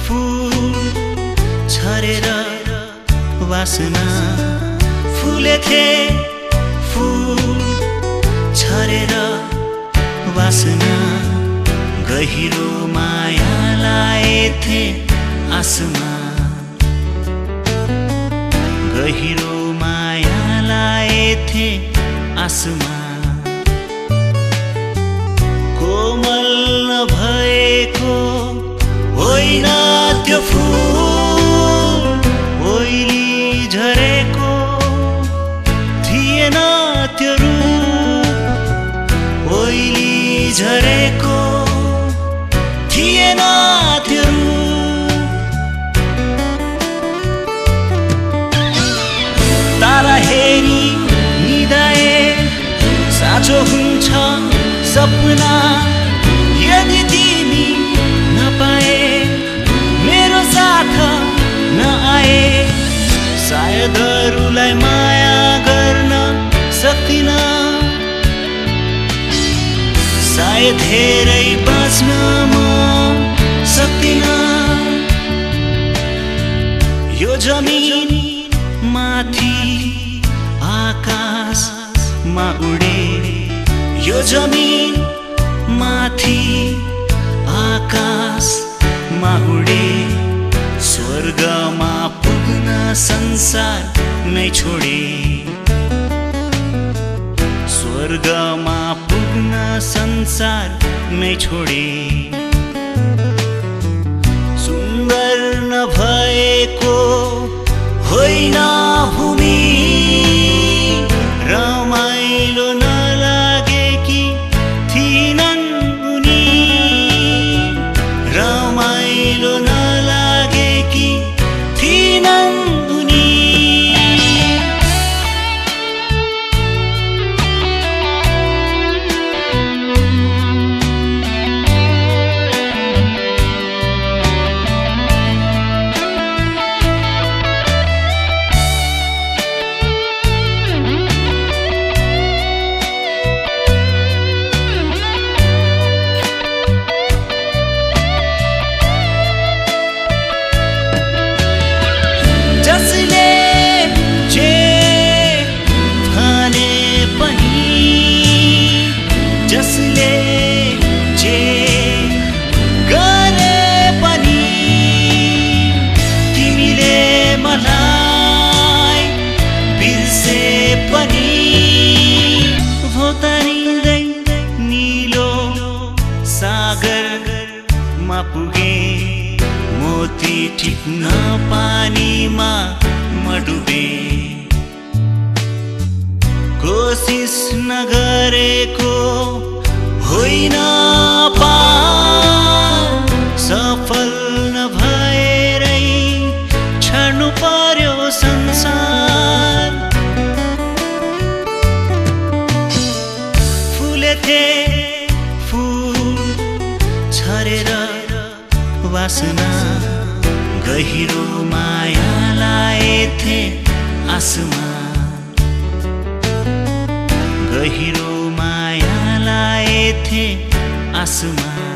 फूल छरेर वासना फुलेथे फूल छरेर वासना गहिरो माया लाएथे आसमा गहिरो माया लाएथे आसमा कोमल नभएको होइन त्यो फूल ओइली झरेको थिएन त्यो रूप ओइली झरेको थिएन त्यो तारा हेरी निदाए साँचो हुन्छ सपना यदि तिमी नपाए मेरो साथ नआए सायद अरूलाई माया गर्न सक्दिन सायद धेरै बाँच्न म सक्दिन यो जमिन माथि आकाशमा उडे यो जमिन माथि आकाशमा उडे स्वर्गमा पुग्न संसार नै छोडे स्वर्गमा पुग्न संसार नै छोडे सुन्दर नभएको होइन भूमि रमाइलो नलागेकी थिइनन् उनी रमाइलो नलागेकी थिइनन् उनी पुगे मोती टिप्न पानीमा मडुबे कोसिस नगरेको होइन पार सफल नभएरै छाड्नु पर्यो संसार फुलेथे फूल छरेर वासना गहिरो माया लाएथे आसमा गहिरो माया लाएथे आसमा